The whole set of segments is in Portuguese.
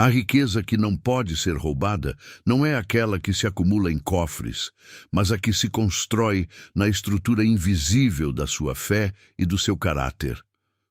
A riqueza que não pode ser roubada não é aquela que se acumula em cofres, mas a que se constrói na estrutura invisível da sua fé e do seu caráter.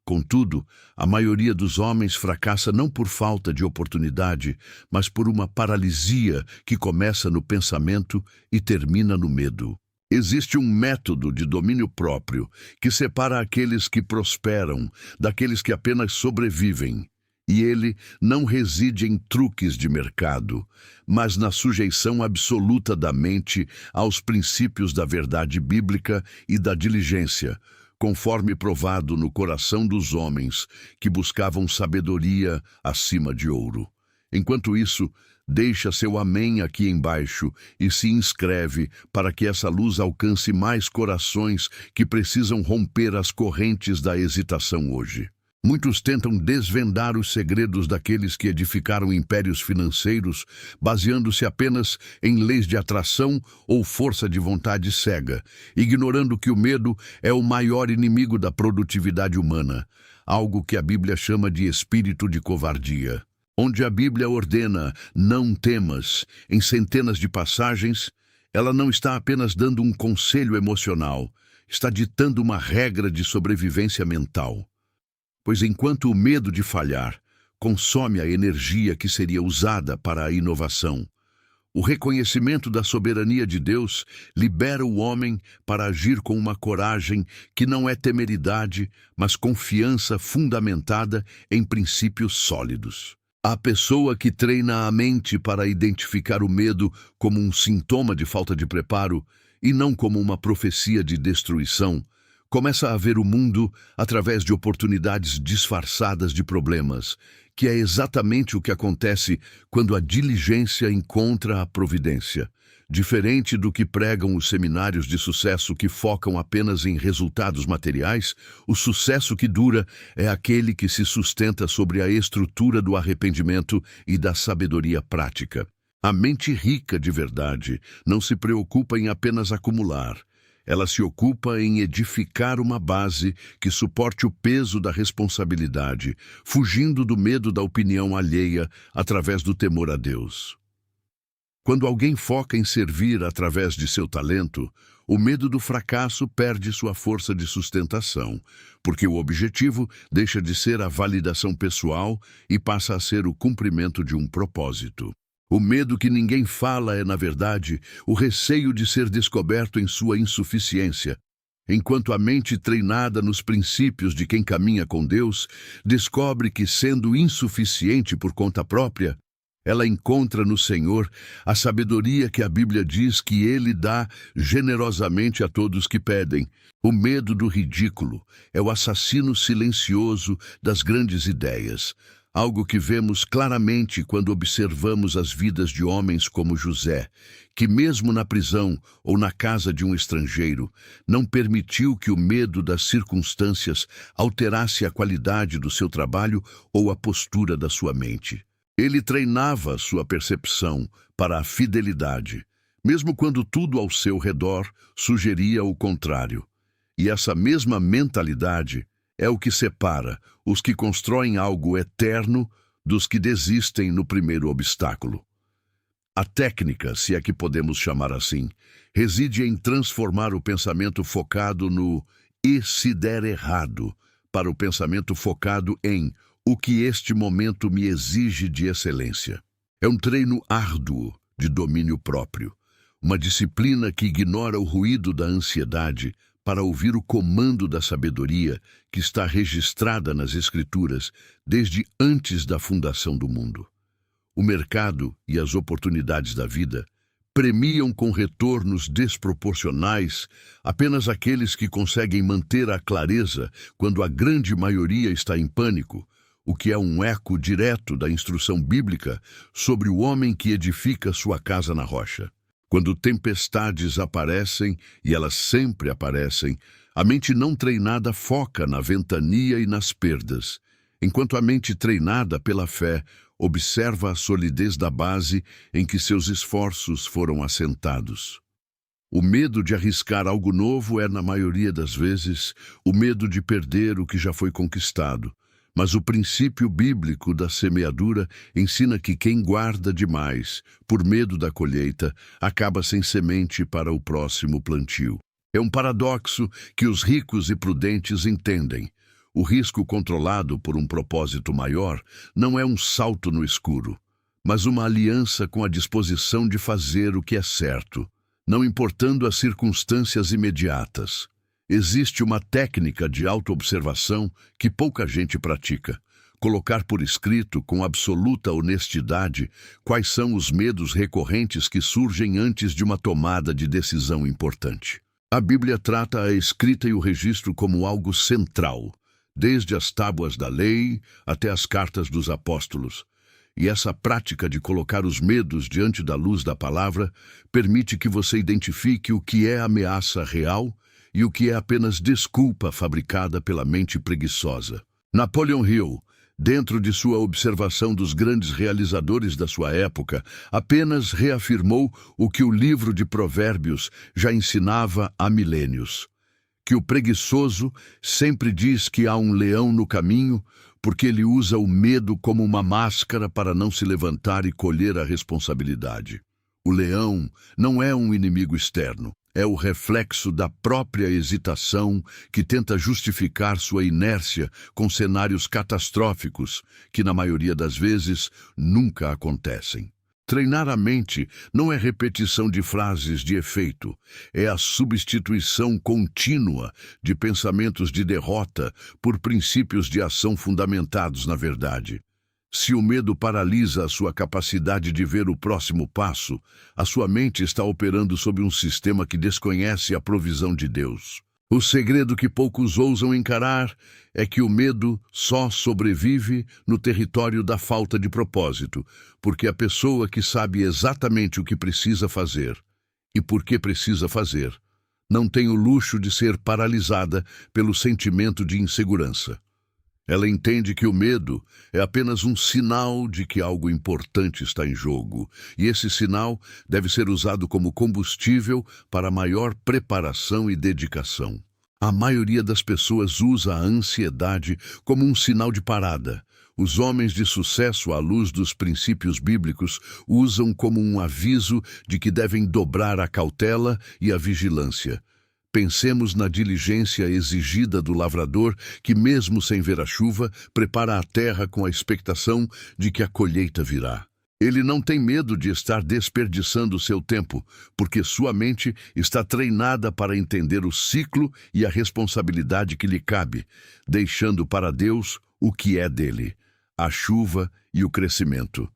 Contudo, a maioria dos homens fracassa não por falta de oportunidade, mas por uma paralisia que começa no pensamento e termina no medo. Existe um método de domínio próprio que separa aqueles que prosperam daqueles que apenas sobrevivem. E ele não reside em truques de mercado, mas na sujeição absoluta da mente aos princípios da verdade bíblica e da diligência, conforme provado no coração dos homens que buscavam sabedoria acima de ouro. Enquanto isso, deixa seu amém aqui embaixo e se inscreve para que essa luz alcance mais corações que precisam romper as correntes da hesitação hoje. Muitos tentam desvendar os segredos daqueles que edificaram impérios financeiros, baseando-se apenas em leis de atração ou força de vontade cega, ignorando que o medo é o maior inimigo da produtividade humana, algo que a Bíblia chama de espírito de covardia. Onde a Bíblia ordena "não temas" em centenas de passagens, ela não está apenas dando um conselho emocional, está ditando uma regra de sobrevivência mental. Pois enquanto o medo de falhar consome a energia que seria usada para a inovação, o reconhecimento da soberania de Deus libera o homem para agir com uma coragem que não é temeridade, mas confiança fundamentada em princípios sólidos. A pessoa que treina a mente para identificar o medo como um sintoma de falta de preparo e não como uma profecia de destruição, começa a ver o mundo através de oportunidades disfarçadas de problemas, que é exatamente o que acontece quando a diligência encontra a providência. Diferente do que pregam os seminários de sucesso que focam apenas em resultados materiais, o sucesso que dura é aquele que se sustenta sobre a estrutura do arrependimento e da sabedoria prática. A mente rica de verdade não se preocupa em apenas acumular. Ela se ocupa em edificar uma base que suporte o peso da responsabilidade, fugindo do medo da opinião alheia através do temor a Deus. Quando alguém foca em servir através de seu talento, o medo do fracasso perde sua força de sustentação, porque o objetivo deixa de ser a validação pessoal e passa a ser o cumprimento de um propósito. O medo que ninguém fala é, na verdade, o receio de ser descoberto em sua insuficiência, enquanto a mente treinada nos princípios de quem caminha com Deus descobre que, sendo insuficiente por conta própria, ela encontra no Senhor a sabedoria que a Bíblia diz que Ele dá generosamente a todos que pedem. O medo do ridículo é o assassino silencioso das grandes ideias, algo que vemos claramente quando observamos as vidas de homens como José, que mesmo na prisão ou na casa de um estrangeiro, não permitiu que o medo das circunstâncias alterasse a qualidade do seu trabalho ou a postura da sua mente. Ele treinava sua percepção para a fidelidade, mesmo quando tudo ao seu redor sugeria o contrário. E essa mesma mentalidade é o que separa os que constroem algo eterno dos que desistem no primeiro obstáculo. A técnica, se é que podemos chamar assim, reside em transformar o pensamento focado no "e se der errado" para o pensamento focado em "o que este momento me exige de excelência". É um treino árduo de domínio próprio, uma disciplina que ignora o ruído da ansiedade para ouvir o comando da sabedoria que está registrada nas Escrituras desde antes da fundação do mundo. O mercado e as oportunidades da vida premiam com retornos desproporcionais apenas aqueles que conseguem manter a clareza quando a grande maioria está em pânico, o que é um eco direto da instrução bíblica sobre o homem que edifica sua casa na rocha. Quando tempestades aparecem, e elas sempre aparecem, a mente não treinada foca na ventania e nas perdas, enquanto a mente treinada pela fé observa a solidez da base em que seus esforços foram assentados. O medo de arriscar algo novo é, na maioria das vezes, o medo de perder o que já foi conquistado, Mas o princípio bíblico da semeadura ensina que quem guarda demais, por medo da colheita, acaba sem semente para o próximo plantio. É um paradoxo que os ricos e prudentes entendem. O risco controlado por um propósito maior não é um salto no escuro, mas uma aliança com a disposição de fazer o que é certo, não importando as circunstâncias imediatas. Existe uma técnica de autoobservação que pouca gente pratica. Colocar por escrito, com absoluta honestidade, quais são os medos recorrentes que surgem antes de uma tomada de decisão importante. A Bíblia trata a escrita e o registro como algo central, desde as tábuas da lei até as cartas dos apóstolos. E essa prática de colocar os medos diante da luz da palavra permite que você identifique o que é ameaça real e o que é apenas desculpa fabricada pela mente preguiçosa. Napoleon Hill, dentro de sua observação dos grandes realizadores da sua época, apenas reafirmou o que o livro de Provérbios já ensinava há milênios: que o preguiçoso sempre diz que há um leão no caminho, porque ele usa o medo como uma máscara para não se levantar e colher a responsabilidade. O leão não é um inimigo externo, é o reflexo da própria hesitação que tenta justificar sua inércia com cenários catastróficos que, na maioria das vezes, nunca acontecem. Treinar a mente não é repetição de frases de efeito, é a substituição contínua de pensamentos de derrota por princípios de ação fundamentados na verdade. Se o medo paralisa a sua capacidade de ver o próximo passo, a sua mente está operando sob um sistema que desconhece a provisão de Deus. O segredo que poucos ousam encarar é que o medo só sobrevive no território da falta de propósito, porque a pessoa que sabe exatamente o que precisa fazer e por que precisa fazer, não tem o luxo de ser paralisada pelo sentimento de insegurança. Ela entende que o medo é apenas um sinal de que algo importante está em jogo, e esse sinal deve ser usado como combustível para maior preparação e dedicação. A maioria das pessoas usa a ansiedade como um sinal de parada. Os homens de sucesso à luz dos princípios bíblicos usam como um aviso de que devem dobrar a cautela e a vigilância. Pensemos na diligência exigida do lavrador que, mesmo sem ver a chuva, prepara a terra com a expectação de que a colheita virá. Ele não tem medo de estar desperdiçando seu tempo, porque sua mente está treinada para entender o ciclo e a responsabilidade que lhe cabe, deixando para Deus o que é dele, a chuva e o crescimento.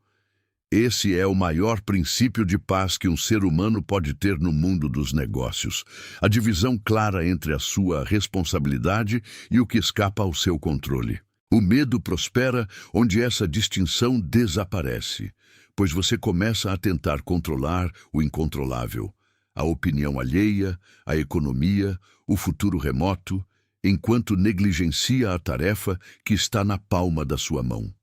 Esse é o maior princípio de paz que um ser humano pode ter no mundo dos negócios. A divisão clara entre a sua responsabilidade e o que escapa ao seu controle. O medo prospera onde essa distinção desaparece, pois você começa a tentar controlar o incontrolável, a opinião alheia, a economia, o futuro remoto, enquanto negligencia a tarefa que está na palma da sua mão.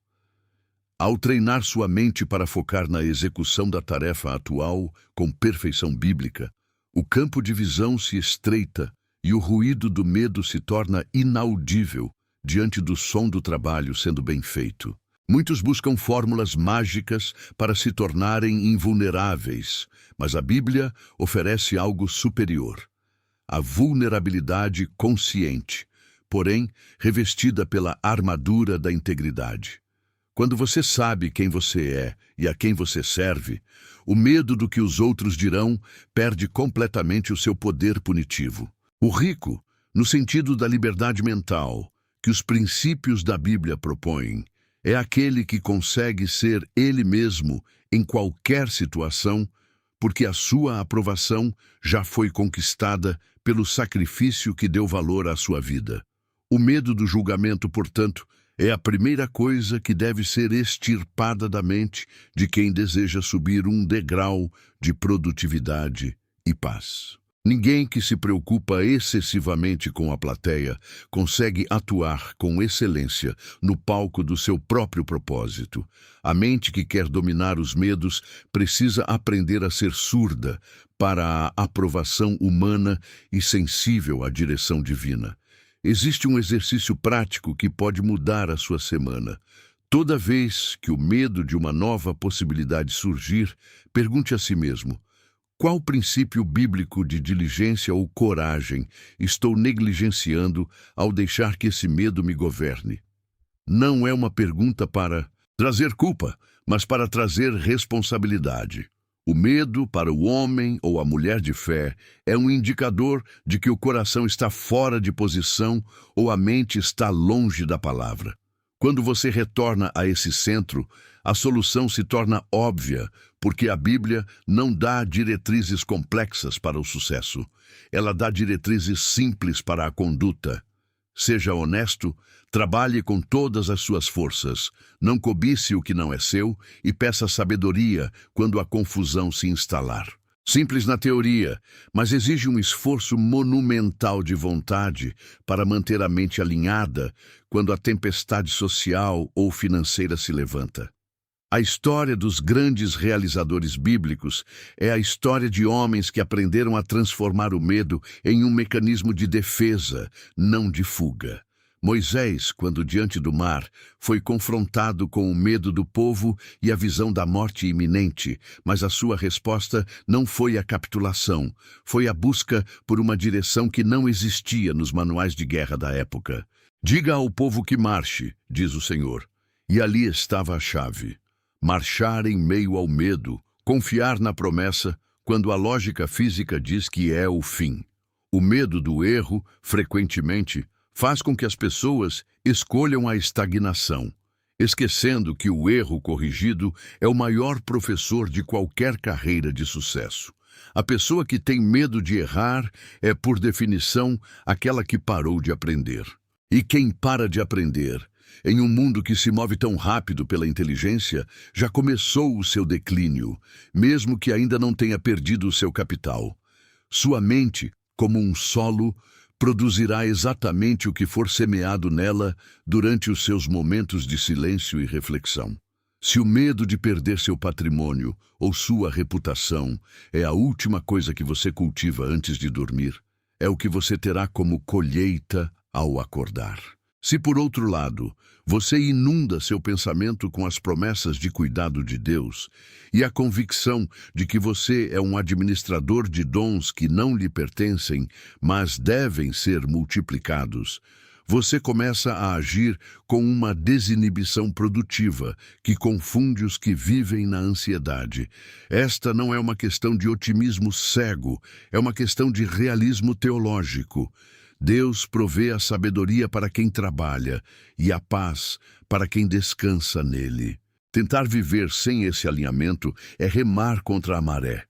Ao treinar sua mente para focar na execução da tarefa atual com perfeição bíblica, o campo de visão se estreita e o ruído do medo se torna inaudível diante do som do trabalho sendo bem feito. Muitos buscam fórmulas mágicas para se tornarem invulneráveis, mas a Bíblia oferece algo superior: a vulnerabilidade consciente, porém revestida pela armadura da integridade. Quando você sabe quem você é e a quem você serve, o medo do que os outros dirão perde completamente o seu poder punitivo. O rico, no sentido da liberdade mental que os princípios da Bíblia propõem, é aquele que consegue ser ele mesmo em qualquer situação, porque a sua aprovação já foi conquistada pelo sacrifício que deu valor à sua vida. O medo do julgamento, portanto, é a primeira coisa que deve ser extirpada da mente de quem deseja subir um degrau de produtividade e paz. Ninguém que se preocupa excessivamente com a plateia consegue atuar com excelência no palco do seu próprio propósito. A mente que quer dominar os medos precisa aprender a ser surda para a aprovação humana e sensível à direção divina. Existe um exercício prático que pode mudar a sua semana. Toda vez que o medo de uma nova possibilidade surgir, pergunte a si mesmo: qual princípio bíblico de diligência ou coragem estou negligenciando ao deixar que esse medo me governe? Não é uma pergunta para trazer culpa, mas para trazer responsabilidade. O medo, para o homem ou a mulher de fé, é um indicador de que o coração está fora de posição ou a mente está longe da palavra. Quando você retorna a esse centro, a solução se torna óbvia, porque a Bíblia não dá diretrizes complexas para o sucesso. Ela dá diretrizes simples para a conduta. Seja honesto, trabalhe com todas as suas forças, não cobice o que não é seu e peça sabedoria quando a confusão se instalar. Simples na teoria, mas exige um esforço monumental de vontade para manter a mente alinhada quando a tempestade social ou financeira se levanta. A história dos grandes realizadores bíblicos é a história de homens que aprenderam a transformar o medo em um mecanismo de defesa, não de fuga. Moisés, quando diante do mar, foi confrontado com o medo do povo e a visão da morte iminente, mas a sua resposta não foi a capitulação, foi a busca por uma direção que não existia nos manuais de guerra da época. Diga ao povo que marche, diz o Senhor, e ali estava a chave. Marchar em meio ao medo, confiar na promessa, quando a lógica física diz que é o fim. O medo do erro, frequentemente, faz com que as pessoas escolham a estagnação, esquecendo que o erro corrigido é o maior professor de qualquer carreira de sucesso. A pessoa que tem medo de errar é, por definição, aquela que parou de aprender. E quem para de aprender, em um mundo que se move tão rápido pela inteligência, já começou o seu declínio, mesmo que ainda não tenha perdido o seu capital. Sua mente, como um solo, produzirá exatamente o que for semeado nela durante os seus momentos de silêncio e reflexão. Se o medo de perder seu patrimônio ou sua reputação é a última coisa que você cultiva antes de dormir, é o que você terá como colheita ao acordar. Se, por outro lado, você inunda seu pensamento com as promessas de cuidado de Deus e a convicção de que você é um administrador de dons que não lhe pertencem, mas devem ser multiplicados, você começa a agir com uma desinibição produtiva que confunde os que vivem na ansiedade. Esta não é uma questão de otimismo cego, é uma questão de realismo teológico. Deus provê a sabedoria para quem trabalha e a paz para quem descansa nele. Tentar viver sem esse alinhamento é remar contra a maré.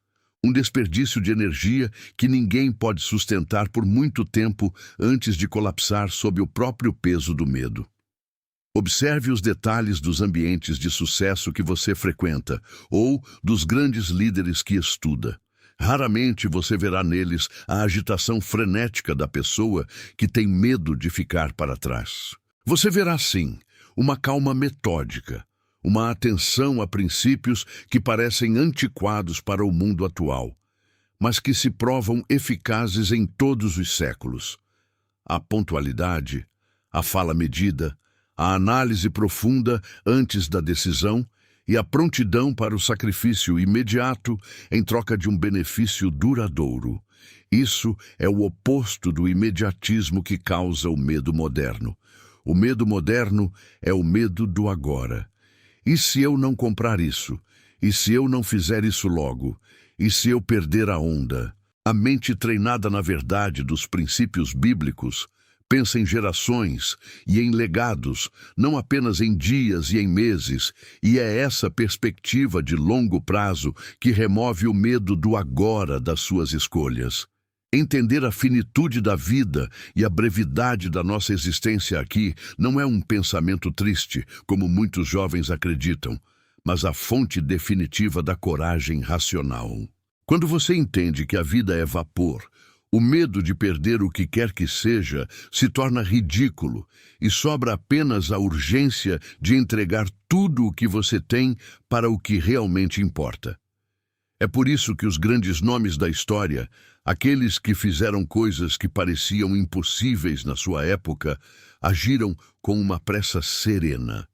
Um desperdício de energia que ninguém pode sustentar por muito tempo antes de colapsar sob o próprio peso do medo. Observe os detalhes dos ambientes de sucesso que você frequenta ou dos grandes líderes que estuda. Raramente você verá neles a agitação frenética da pessoa que tem medo de ficar para trás. Você verá, sim, uma calma metódica, uma atenção a princípios que parecem antiquados para o mundo atual, mas que se provam eficazes em todos os séculos. A pontualidade, a fala medida, a análise profunda antes da decisão e a prontidão para o sacrifício imediato em troca de um benefício duradouro. Isso é o oposto do imediatismo que causa o medo moderno. O medo moderno é o medo do agora. E se eu não comprar isso? E se eu não fizer isso logo? E se eu perder a onda? A mente treinada na verdade dos princípios bíblicos pensa em gerações e em legados, não apenas em dias e em meses, e é essa perspectiva de longo prazo que remove o medo do agora das suas escolhas. Entender a finitude da vida e a brevidade da nossa existência aqui não é um pensamento triste, como muitos jovens acreditam, mas a fonte definitiva da coragem racional. Quando você entende que a vida é vapor, o medo de perder o que quer que seja se torna ridículo e sobra apenas a urgência de entregar tudo o que você tem para o que realmente importa. É por isso que os grandes nomes da história, aqueles que fizeram coisas que pareciam impossíveis na sua época, agiram com uma pressa serena.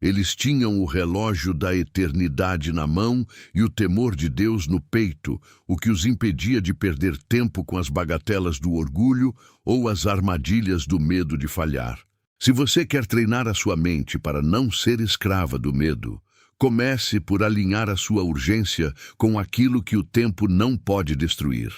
Eles tinham o relógio da eternidade na mão e o temor de Deus no peito, o que os impedia de perder tempo com as bagatelas do orgulho ou as armadilhas do medo de falhar. Se você quer treinar a sua mente para não ser escrava do medo, comece por alinhar a sua urgência com aquilo que o tempo não pode destruir.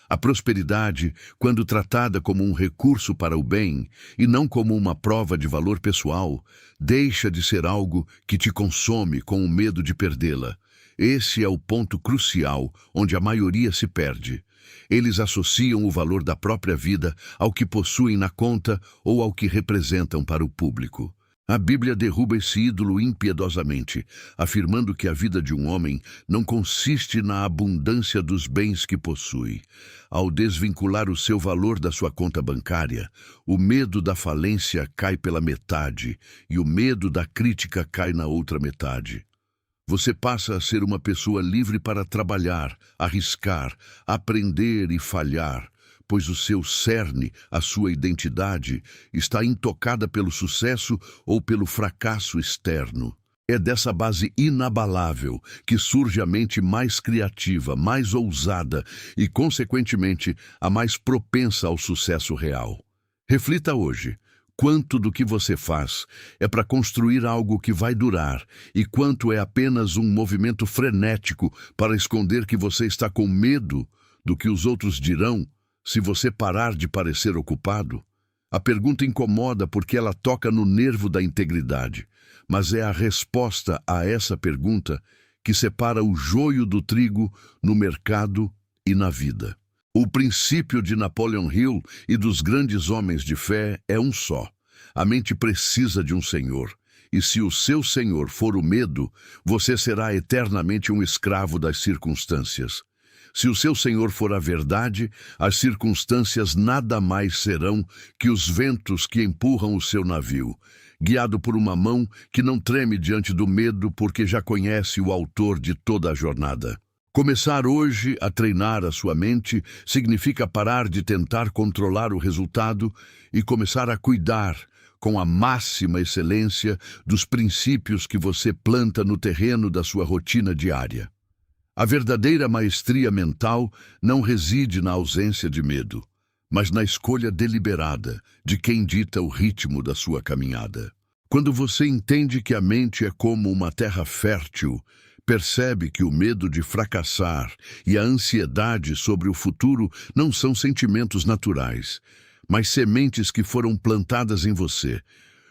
A prosperidade, quando tratada como um recurso para o bem e não como uma prova de valor pessoal, deixa de ser algo que te consome com o medo de perdê-la. Esse é o ponto crucial onde a maioria se perde. Eles associam o valor da própria vida ao que possuem na conta ou ao que representam para o público. A Bíblia derruba esse ídolo impiedosamente, afirmando que a vida de um homem não consiste na abundância dos bens que possui. Ao desvincular o seu valor da sua conta bancária, o medo da falência cai pela metade e o medo da crítica cai na outra metade. Você passa a ser uma pessoa livre para trabalhar, arriscar, aprender e falhar, pois o seu cerne, a sua identidade, está intocada pelo sucesso ou pelo fracasso externo. É dessa base inabalável que surge a mente mais criativa, mais ousada e, consequentemente, a mais propensa ao sucesso real. Reflita hoje. Quanto do que você faz é para construir algo que vai durar e quanto é apenas um movimento frenético para esconder que você está com medo do que os outros dirão se você parar de parecer ocupado? A pergunta incomoda porque ela toca no nervo da integridade, mas é a resposta a essa pergunta que separa o joio do trigo no mercado e na vida. O princípio de Napoleon Hill e dos grandes homens de fé é um só. A mente precisa de um senhor, e se o seu senhor for o medo, você será eternamente um escravo das circunstâncias. Se o seu senhor for a verdade, as circunstâncias nada mais serão que os ventos que empurram o seu navio, guiado por uma mão que não treme diante do medo porque já conhece o autor de toda a jornada. Começar hoje a treinar a sua mente significa parar de tentar controlar o resultado e começar a cuidar, com a máxima excelência, dos princípios que você planta no terreno da sua rotina diária. A verdadeira maestria mental não reside na ausência de medo, mas na escolha deliberada de quem dita o ritmo da sua caminhada. Quando você entende que a mente é como uma terra fértil, percebe que o medo de fracassar e a ansiedade sobre o futuro não são sentimentos naturais, mas sementes que foram plantadas em você,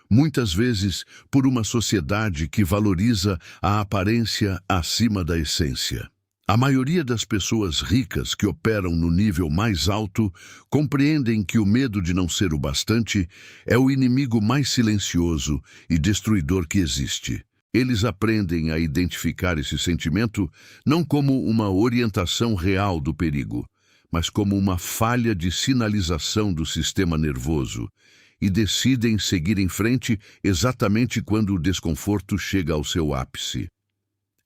muitas vezes por uma sociedade que valoriza a aparência acima da essência. A maioria das pessoas ricas que operam no nível mais alto compreendem que o medo de não ser o bastante é o inimigo mais silencioso e destruidor que existe. Eles aprendem a identificar esse sentimento não como uma orientação real do perigo, mas como uma falha de sinalização do sistema nervoso, e decidem seguir em frente exatamente quando o desconforto chega ao seu ápice.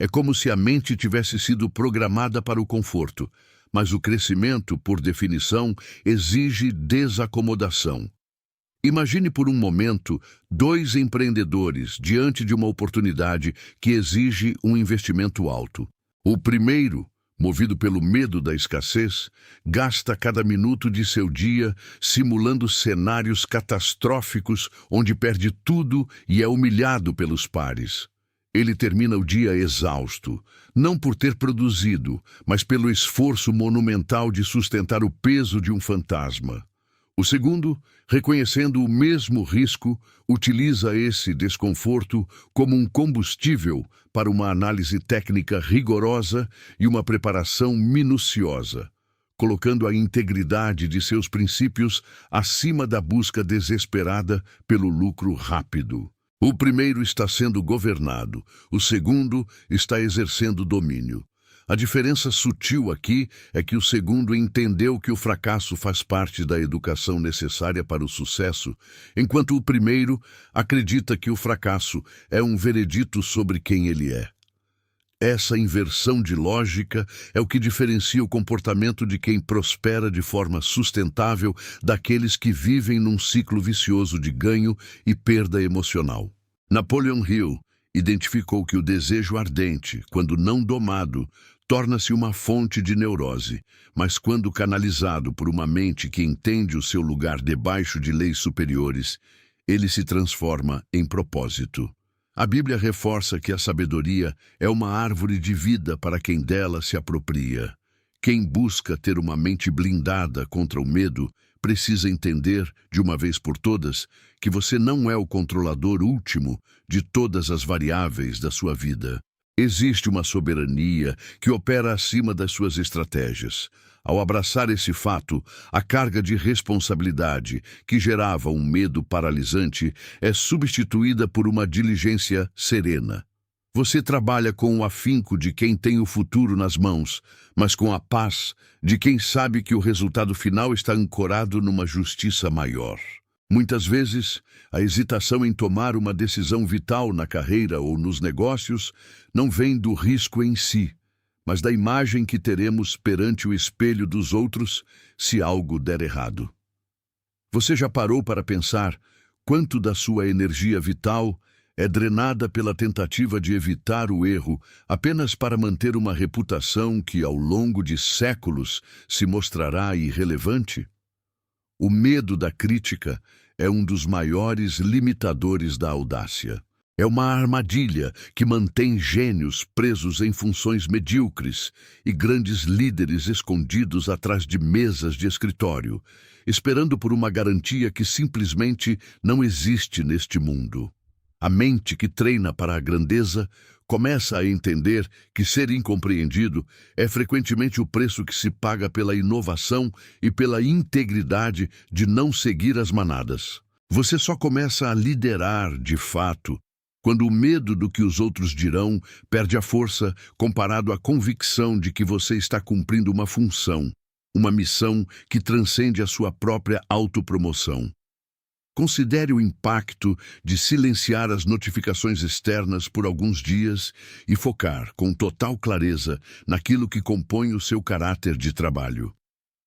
É como se a mente tivesse sido programada para o conforto, mas o crescimento, por definição, exige desacomodação. Imagine por um momento dois empreendedores diante de uma oportunidade que exige um investimento alto. O primeiro, movido pelo medo da escassez, gasta cada minuto de seu dia simulando cenários catastróficos onde perde tudo e é humilhado pelos pares. Ele termina o dia exausto, não por ter produzido, mas pelo esforço monumental de sustentar o peso de um fantasma. O segundo, reconhecendo o mesmo risco, utiliza esse desconforto como um combustível para uma análise técnica rigorosa e uma preparação minuciosa, colocando a integridade de seus princípios acima da busca desesperada pelo lucro rápido. O primeiro está sendo governado, o segundo está exercendo domínio. A diferença sutil aqui é que o segundo entendeu que o fracasso faz parte da educação necessária para o sucesso, enquanto o primeiro acredita que o fracasso é um veredito sobre quem ele é. Essa inversão de lógica é o que diferencia o comportamento de quem prospera de forma sustentável daqueles que vivem num ciclo vicioso de ganho e perda emocional. Napoleon Hill identificou que o desejo ardente, quando não domado, torna-se uma fonte de neurose, mas quando canalizado por uma mente que entende o seu lugar debaixo de leis superiores, ele se transforma em propósito. A Bíblia reforça que a sabedoria é uma árvore de vida para quem dela se apropria. Quem busca ter uma mente blindada contra o medo precisa entender, de uma vez por todas, que você não é o controlador último de todas as variáveis da sua vida. Existe uma soberania que opera acima das suas estratégias. Ao abraçar esse fato, a carga de responsabilidade que gerava um medo paralisante é substituída por uma diligência serena. Você trabalha com o afinco de quem tem o futuro nas mãos, mas com a paz de quem sabe que o resultado final está ancorado numa justiça maior. Muitas vezes, a hesitação em tomar uma decisão vital na carreira ou nos negócios não vem do risco em si, mas da imagem que teremos perante o espelho dos outros se algo der errado. Você já parou para pensar quanto da sua energia vital é drenada pela tentativa de evitar o erro apenas para manter uma reputação que, ao longo de séculos, se mostrará irrelevante? O medo da crítica é um dos maiores limitadores da audácia. É uma armadilha que mantém gênios presos em funções medíocres e grandes líderes escondidos atrás de mesas de escritório, esperando por uma garantia que simplesmente não existe neste mundo. A mente que treina para a grandeza começa a entender que ser incompreendido é frequentemente o preço que se paga pela inovação e pela integridade de não seguir as manadas. Você só começa a liderar, de fato, quando o medo do que os outros dirão perde a força comparado à convicção de que você está cumprindo uma função, uma missão que transcende a sua própria autopromoção. Considere o impacto de silenciar as notificações externas por alguns dias e focar com total clareza naquilo que compõe o seu caráter de trabalho.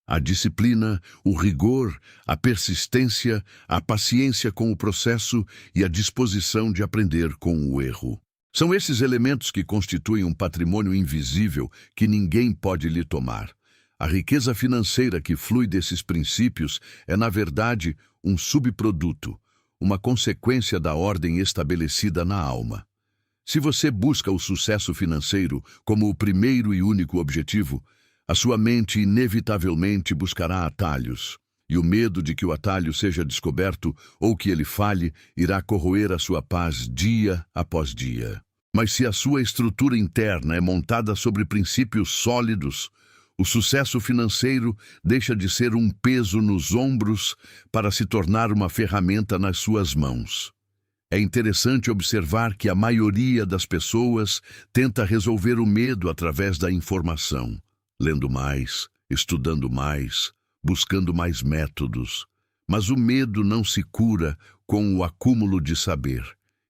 A disciplina, o rigor, a persistência, a paciência com o processo e a disposição de aprender com o erro. São esses elementos que constituem um patrimônio invisível que ninguém pode lhe tomar. A riqueza financeira que flui desses princípios é, na verdade, um subproduto, uma consequência da ordem estabelecida na alma. Se você busca o sucesso financeiro como o primeiro e único objetivo, a sua mente inevitavelmente buscará atalhos, e o medo de que o atalho seja descoberto ou que ele falhe irá corroer a sua paz dia após dia. Mas se a sua estrutura interna é montada sobre princípios sólidos, o sucesso financeiro deixa de ser um peso nos ombros para se tornar uma ferramenta nas suas mãos. É interessante observar que a maioria das pessoas tenta resolver o medo através da informação, lendo mais, estudando mais, buscando mais métodos. Mas o medo não se cura com o acúmulo de saber,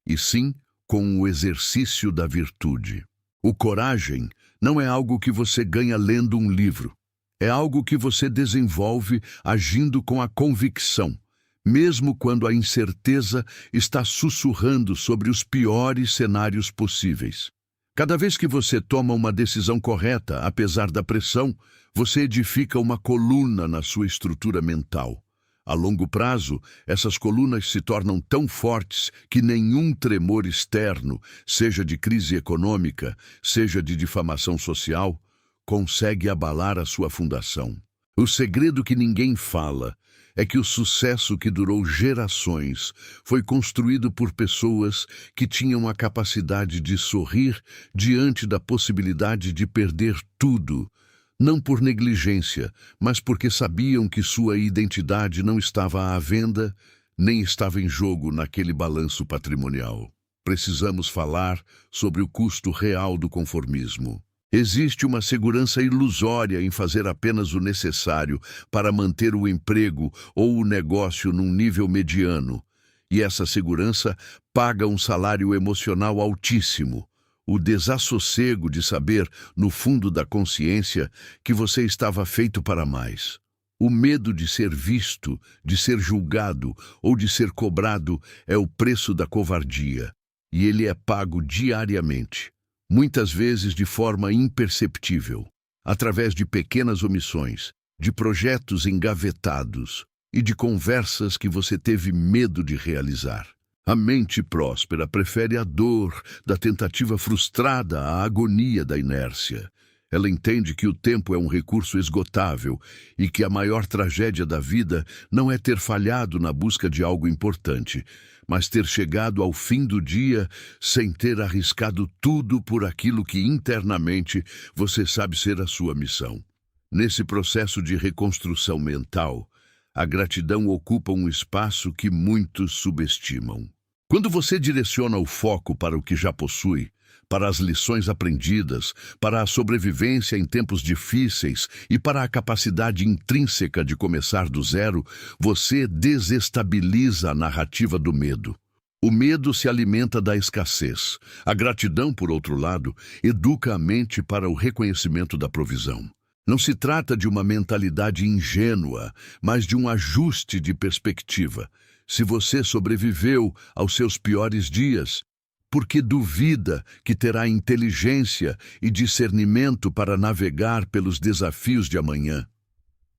e sim com o exercício da virtude. O coragem não é algo que você ganha lendo um livro. É algo que você desenvolve agindo com a convicção, mesmo quando a incerteza está sussurrando sobre os piores cenários possíveis. Cada vez que você toma uma decisão correta, apesar da pressão, você edifica uma coluna na sua estrutura mental. A longo prazo, essas colunas se tornam tão fortes que nenhum tremor externo, seja de crise econômica, seja de difamação social, consegue abalar a sua fundação. O segredo que ninguém fala é que o sucesso que durou gerações foi construído por pessoas que tinham a capacidade de sorrir diante da possibilidade de perder tudo, não por negligência, mas porque sabiam que sua identidade não estava à venda, nem estava em jogo naquele balanço patrimonial. Precisamos falar sobre o custo real do conformismo. Existe uma segurança ilusória em fazer apenas o necessário para manter o emprego ou o negócio num nível mediano, e essa segurança paga um salário emocional altíssimo, o desassossego de saber, no fundo da consciência, que você estava feito para mais. O medo de ser visto, de ser julgado ou de ser cobrado é o preço da covardia, e ele é pago diariamente, muitas vezes de forma imperceptível, através de pequenas omissões, de projetos engavetados e de conversas que você teve medo de realizar. A mente próspera prefere a dor da tentativa frustrada à agonia da inércia. Ela entende que o tempo é um recurso esgotável e que a maior tragédia da vida não é ter falhado na busca de algo importante, mas ter chegado ao fim do dia sem ter arriscado tudo por aquilo que internamente você sabe ser a sua missão. Nesse processo de reconstrução mental, a gratidão ocupa um espaço que muitos subestimam. Quando você direciona o foco para o que já possui, para as lições aprendidas, para a sobrevivência em tempos difíceis e para a capacidade intrínseca de começar do zero, você desestabiliza a narrativa do medo. O medo se alimenta da escassez. A gratidão, por outro lado, educa a mente para o reconhecimento da provisão. Não se trata de uma mentalidade ingênua, mas de um ajuste de perspectiva. Se você sobreviveu aos seus piores dias, por que duvida que terá inteligência e discernimento para navegar pelos desafios de amanhã?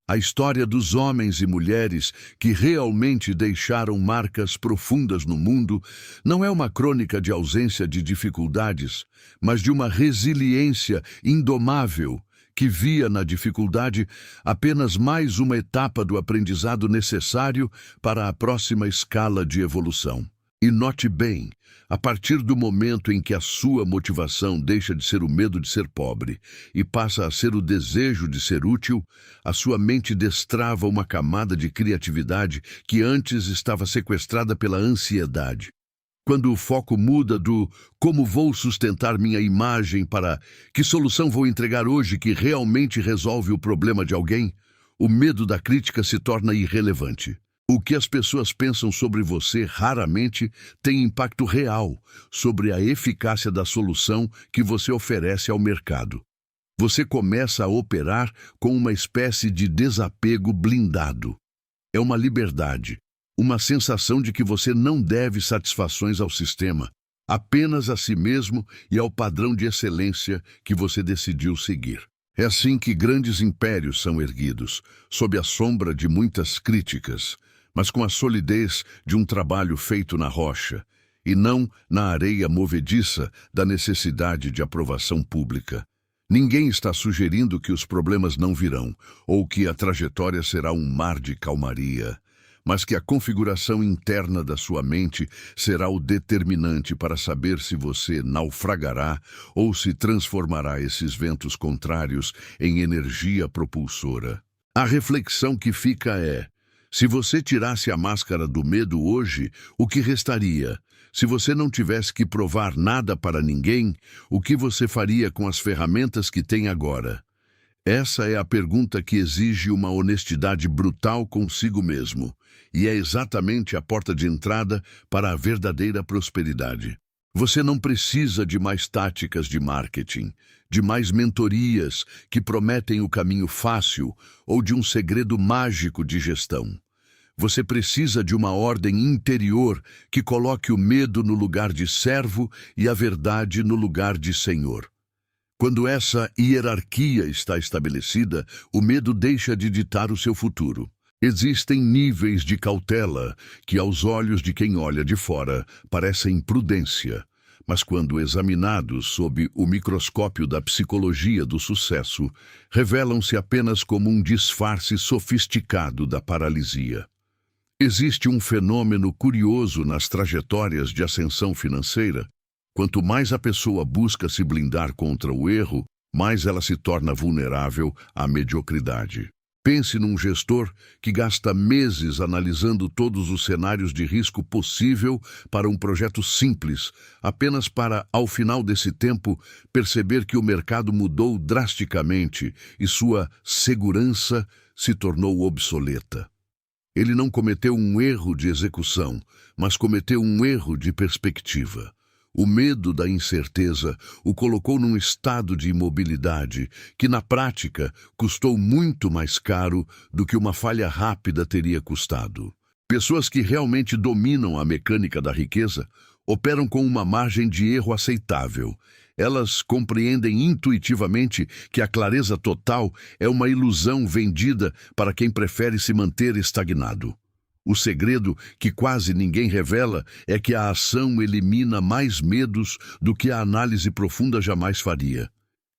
A história dos homens e mulheres que realmente deixaram marcas profundas no mundo não é uma crônica de ausência de dificuldades, mas de uma resiliência indomável que via na dificuldade apenas mais uma etapa do aprendizado necessário para a próxima escala de evolução. E note bem, a partir do momento em que a sua motivação deixa de ser o medo de ser pobre e passa a ser o desejo de ser útil, a sua mente destrava uma camada de criatividade que antes estava sequestrada pela ansiedade. Quando o foco muda do como vou sustentar minha imagem para que solução vou entregar hoje que realmente resolve o problema de alguém, o medo da crítica se torna irrelevante. O que as pessoas pensam sobre você raramente tem impacto real sobre a eficácia da solução que você oferece ao mercado. Você começa a operar com uma espécie de desapego blindado. É uma liberdade. Uma sensação de que você não deve satisfações ao sistema, apenas a si mesmo e ao padrão de excelência que você decidiu seguir. É assim que grandes impérios são erguidos, sob a sombra de muitas críticas, mas com a solidez de um trabalho feito na rocha, e não na areia movediça da necessidade de aprovação pública. Ninguém está sugerindo que os problemas não virão, ou que a trajetória será um mar de calmaria, mas que a configuração interna da sua mente será o determinante para saber se você naufragará ou se transformará esses ventos contrários em energia propulsora. A reflexão que fica é: se você tirasse a máscara do medo hoje, o que restaria? Se você não tivesse que provar nada para ninguém, o que você faria com as ferramentas que tem agora? Essa é a pergunta que exige uma honestidade brutal consigo mesmo, e é exatamente a porta de entrada para a verdadeira prosperidade. Você não precisa de mais táticas de marketing, de mais mentorias que prometem o caminho fácil ou de um segredo mágico de gestão. Você precisa de uma ordem interior que coloque o medo no lugar de servo e a verdade no lugar de senhor. Quando essa hierarquia está estabelecida, o medo deixa de ditar o seu futuro. Existem níveis de cautela que, aos olhos de quem olha de fora, parecem prudência, mas quando examinados sob o microscópio da psicologia do sucesso, revelam-se apenas como um disfarce sofisticado da paralisia. Existe um fenômeno curioso nas trajetórias de ascensão financeira. Quanto mais a pessoa busca se blindar contra o erro, mais ela se torna vulnerável à mediocridade. Pense num gestor que gasta meses analisando todos os cenários de risco possível para um projeto simples, apenas para, ao final desse tempo, perceber que o mercado mudou drasticamente e sua segurança se tornou obsoleta. Ele não cometeu um erro de execução, mas cometeu um erro de perspectiva. O medo da incerteza o colocou num estado de imobilidade que, na prática, custou muito mais caro do que uma falha rápida teria custado. Pessoas que realmente dominam a mecânica da riqueza operam com uma margem de erro aceitável. Elas compreendem intuitivamente que a clareza total é uma ilusão vendida para quem prefere se manter estagnado. O segredo, que quase ninguém revela, é que a ação elimina mais medos do que a análise profunda jamais faria.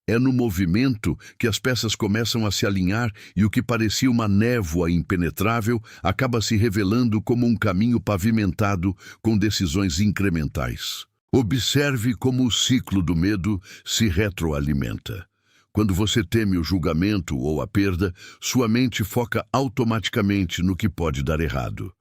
É no movimento que as peças começam a se alinhar e o que parecia uma névoa impenetrável acaba se revelando como um caminho pavimentado com decisões incrementais. Observe como o ciclo do medo se retroalimenta. Quando você teme o julgamento ou a perda, sua mente foca automaticamente no que pode dar errado.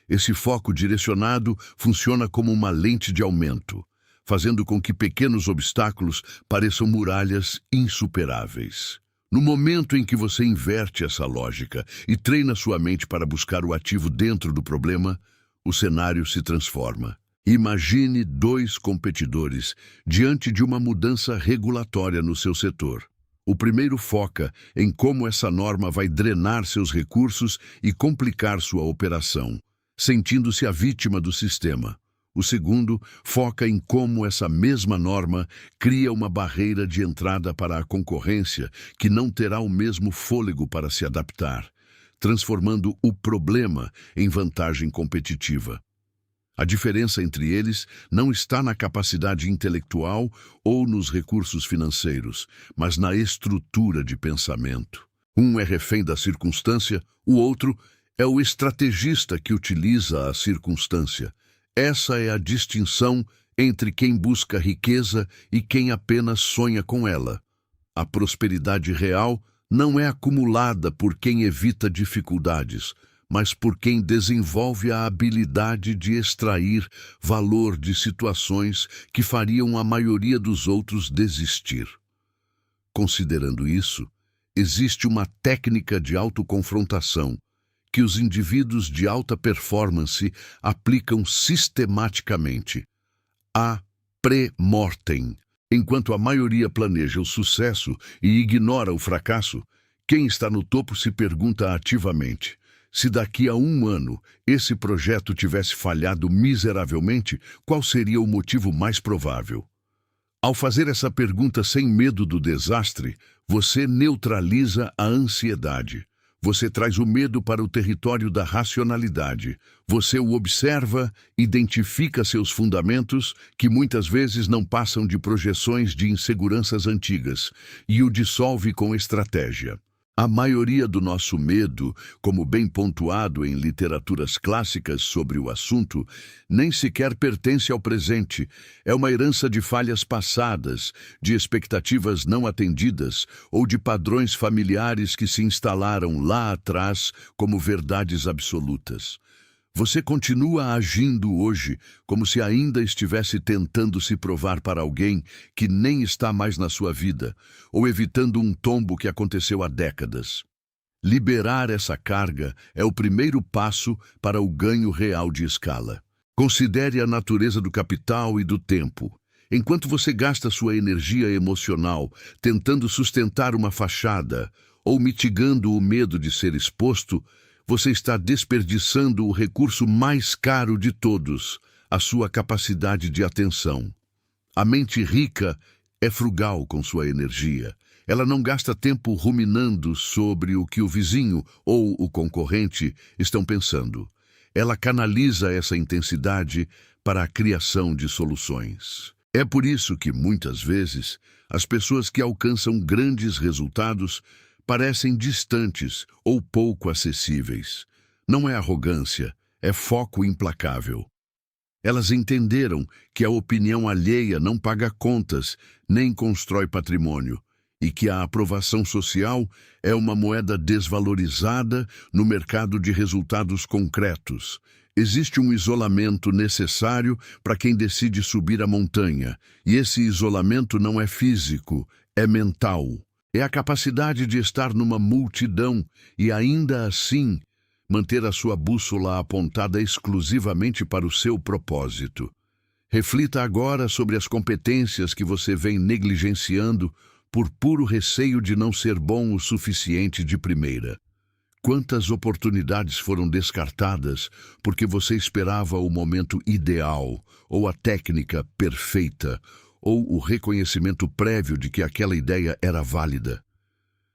Esse foco direcionado funciona como uma lente de aumento, fazendo com que pequenos obstáculos pareçam muralhas insuperáveis. No momento em que você inverte essa lógica e treina sua mente para buscar o ativo dentro do problema, o cenário se transforma. Imagine dois competidores diante de uma mudança regulatória no seu setor. O primeiro foca em como essa norma vai drenar seus recursos e complicar sua operação, sentindo-se a vítima do sistema. O segundo foca em como essa mesma norma cria uma barreira de entrada para a concorrência que não terá o mesmo fôlego para se adaptar, transformando o problema em vantagem competitiva. A diferença entre eles não está na capacidade intelectual ou nos recursos financeiros, mas na estrutura de pensamento. Um é refém da circunstância, o outro é o estrategista que utiliza a circunstância. Essa é a distinção entre quem busca riqueza e quem apenas sonha com ela. A prosperidade real não é acumulada por quem evita dificuldades, mas por quem desenvolve a habilidade de extrair valor de situações que fariam a maioria dos outros desistir. Considerando isso, existe uma técnica de autoconfrontação que os indivíduos de alta performance aplicam sistematicamente. A pré-mortem. Enquanto a maioria planeja o sucesso e ignora o fracasso, quem está no topo se pergunta ativamente: se daqui a 1 ano esse projeto tivesse falhado miseravelmente, qual seria o motivo mais provável? Ao fazer essa pergunta sem medo do desastre, você neutraliza a ansiedade. Você traz o medo para o território da racionalidade. Você o observa, identifica seus fundamentos, que muitas vezes não passam de projeções de inseguranças antigas, e o dissolve com estratégia. A maioria do nosso medo, como bem pontuado em literaturas clássicas sobre o assunto, nem sequer pertence ao presente. É uma herança de falhas passadas, de expectativas não atendidas ou de padrões familiares que se instalaram lá atrás como verdades absolutas. Você continua agindo hoje como se ainda estivesse tentando se provar para alguém que nem está mais na sua vida, ou evitando um tombo que aconteceu há décadas. Liberar essa carga é o primeiro passo para o ganho real de escala. Considere a natureza do capital e do tempo. Enquanto você gasta sua energia emocional tentando sustentar uma fachada ou mitigando o medo de ser exposto, você está desperdiçando o recurso mais caro de todos, a sua capacidade de atenção. A mente rica é frugal com sua energia. Ela não gasta tempo ruminando sobre o que o vizinho ou o concorrente estão pensando. Ela canaliza essa intensidade para a criação de soluções. É por isso que, muitas vezes, as pessoas que alcançam grandes resultados parecem distantes ou pouco acessíveis. Não é arrogância, é foco implacável. Elas entenderam que a opinião alheia não paga contas, nem constrói patrimônio, e que a aprovação social é uma moeda desvalorizada no mercado de resultados concretos. Existe um isolamento necessário para quem decide subir a montanha, e esse isolamento não é físico, é mental. É a capacidade de estar numa multidão e, ainda assim, manter a sua bússola apontada exclusivamente para o seu propósito. Reflita agora sobre as competências que você vem negligenciando por puro receio de não ser bom o suficiente de primeira. Quantas oportunidades foram descartadas porque você esperava o momento ideal, ou a técnica perfeita, ou o reconhecimento prévio de que aquela ideia era válida?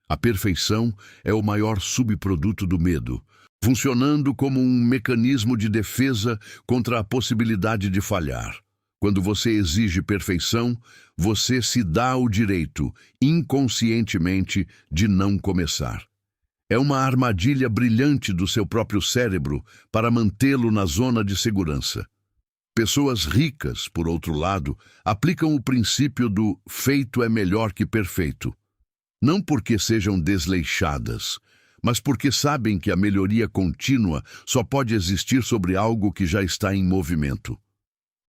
A perfeição é o maior subproduto do medo, funcionando como um mecanismo de defesa contra a possibilidade de falhar. Quando você exige perfeição, você se dá o direito, inconscientemente, de não começar. É uma armadilha brilhante do seu próprio cérebro para mantê-lo na zona de segurança. Pessoas ricas, por outro lado, aplicam o princípio do feito é melhor que perfeito. Não porque sejam desleixadas, mas porque sabem que a melhoria contínua só pode existir sobre algo que já está em movimento.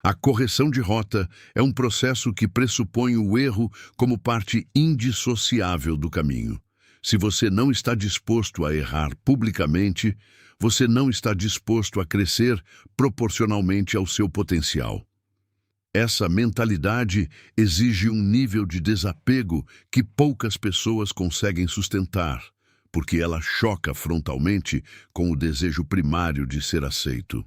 A correção de rota é um processo que pressupõe o erro como parte indissociável do caminho. Se você não está disposto a errar publicamente, você não está disposto a crescer proporcionalmente ao seu potencial. Essa mentalidade exige um nível de desapego que poucas pessoas conseguem sustentar, porque ela choca frontalmente com o desejo primário de ser aceito.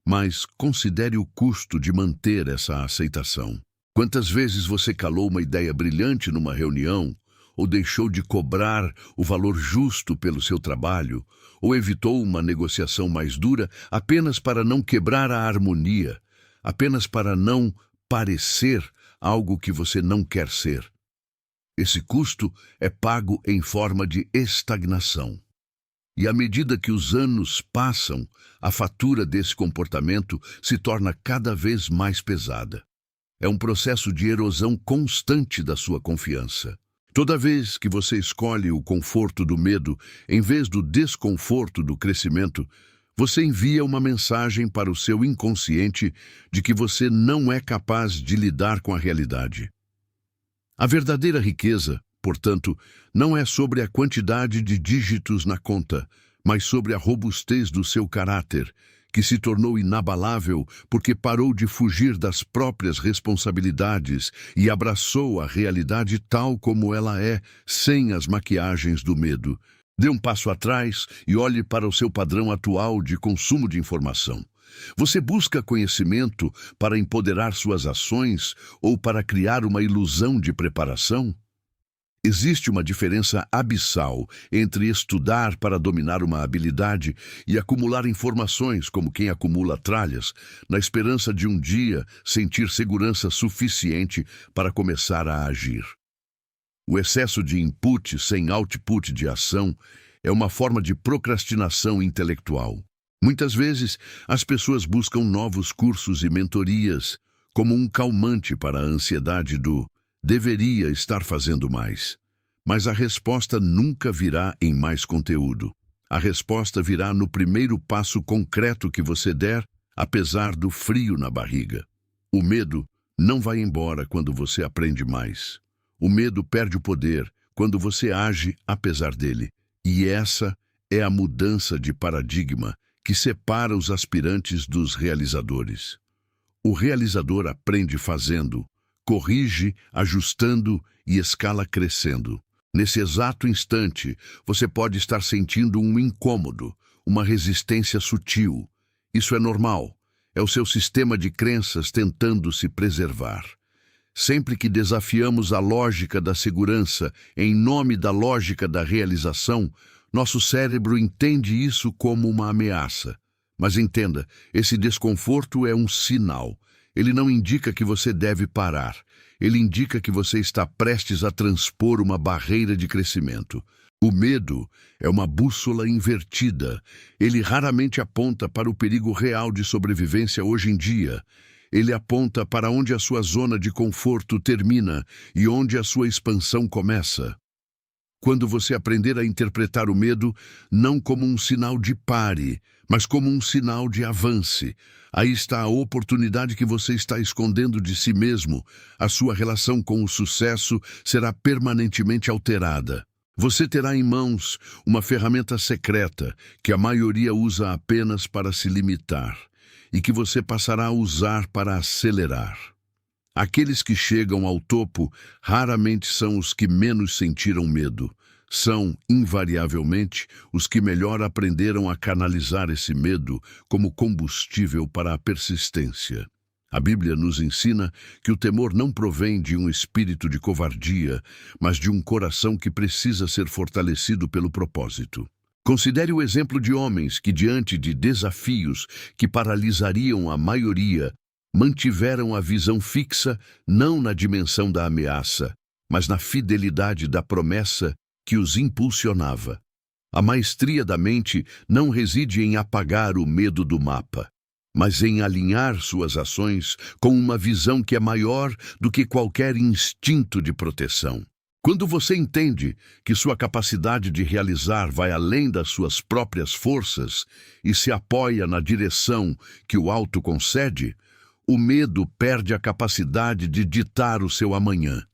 Mas considere o custo de manter essa aceitação. Quantas vezes você calou uma ideia brilhante numa reunião, ou deixou de cobrar o valor justo pelo seu trabalho, ou evitou uma negociação mais dura apenas para não quebrar a harmonia, apenas para não parecer algo que você não quer ser? Esse custo é pago em forma de estagnação. E à medida que os anos passam, a fatura desse comportamento se torna cada vez mais pesada. É um processo de erosão constante da sua confiança. Toda vez que você escolhe o conforto do medo em vez do desconforto do crescimento, você envia uma mensagem para o seu inconsciente de que você não é capaz de lidar com a realidade. A verdadeira riqueza, portanto, não é sobre a quantidade de dígitos na conta, mas sobre a robustez do seu caráter, que se tornou inabalável porque parou de fugir das próprias responsabilidades e abraçou a realidade tal como ela é, sem as maquiagens do medo. Dê um passo atrás e olhe para o seu padrão atual de consumo de informação. Você busca conhecimento para empoderar suas ações ou para criar uma ilusão de preparação? Existe uma diferença abissal entre estudar para dominar uma habilidade e acumular informações como quem acumula tralhas, na esperança de um dia sentir segurança suficiente para começar a agir. O excesso de input sem output de ação é uma forma de procrastinação intelectual. Muitas vezes, as pessoas buscam novos cursos e mentorias como um calmante para a ansiedade do deveria estar fazendo mais. Mas a resposta nunca virá em mais conteúdo. A resposta virá no primeiro passo concreto que você der, apesar do frio na barriga. O medo não vai embora quando você aprende mais. O medo perde o poder quando você age apesar dele. E essa é a mudança de paradigma que separa os aspirantes dos realizadores. O realizador aprende fazendo, corrige, ajustando e escala crescendo. Nesse exato instante, você pode estar sentindo um incômodo, uma resistência sutil. Isso é normal. É o seu sistema de crenças tentando se preservar. Sempre que desafiamos a lógica da segurança em nome da lógica da realização, nosso cérebro entende isso como uma ameaça. Mas entenda, esse desconforto é um sinal. Ele não indica que você deve parar. Ele indica que você está prestes a transpor uma barreira de crescimento. O medo é uma bússola invertida. Ele raramente aponta para o perigo real de sobrevivência hoje em dia. Ele aponta para onde a sua zona de conforto termina e onde a sua expansão começa. Quando você aprender a interpretar o medo não como um sinal de pare, mas como um sinal de avance, aí está a oportunidade que você está escondendo de si mesmo. A sua relação com o sucesso será permanentemente alterada. Você terá em mãos uma ferramenta secreta que a maioria usa apenas para se limitar. e que você passará a usar para acelerar. Aqueles que chegam ao topo raramente são os que menos sentiram medo. São, invariavelmente, os que melhor aprenderam a canalizar esse medo como combustível para a persistência. A Bíblia nos ensina que o temor não provém de um espírito de covardia, mas de um coração que precisa ser fortalecido pelo propósito. Considere o exemplo de homens que, diante de desafios que paralisariam a maioria, mantiveram a visão fixa não na dimensão da ameaça, mas na fidelidade da promessa que os impulsionava. A maestria da mente não reside em apagar o medo do mapa, mas em alinhar suas ações com uma visão que é maior do que qualquer instinto de proteção. Quando você entende que sua capacidade de realizar vai além das suas próprias forças e se apoia na direção que o alto concede, o medo perde a capacidade de ditar o seu amanhã.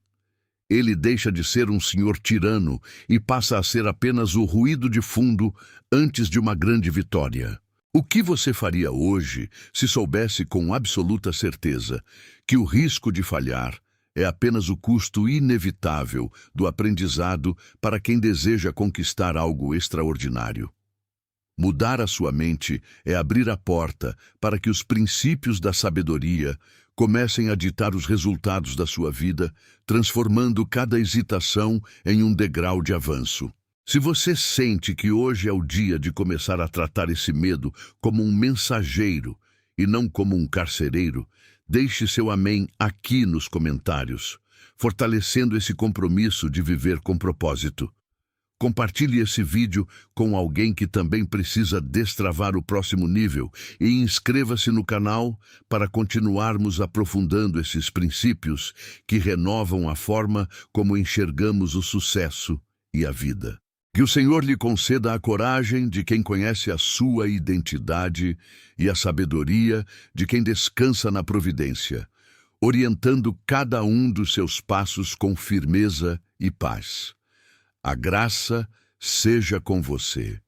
Ele deixa de ser um senhor tirano e passa a ser apenas o ruído de fundo antes de uma grande vitória. O que você faria hoje se soubesse com absoluta certeza que o risco de falhar é apenas o custo inevitável do aprendizado para quem deseja conquistar algo extraordinário? Mudar a sua mente é abrir a porta para que os princípios da sabedoria comecem a ditar os resultados da sua vida, transformando cada hesitação em um degrau de avanço. Se você sente que hoje é o dia de começar a tratar esse medo como um mensageiro e não como um carcereiro, deixe seu amém aqui nos comentários, fortalecendo esse compromisso de viver com propósito. Compartilhe esse vídeo com alguém que também precisa destravar o próximo nível e inscreva-se no canal para continuarmos aprofundando esses princípios que renovam a forma como enxergamos o sucesso e a vida. Que o Senhor lhe conceda a coragem de quem conhece a sua identidade e a sabedoria de quem descansa na providência, orientando cada um dos seus passos com firmeza e paz. A graça seja com você.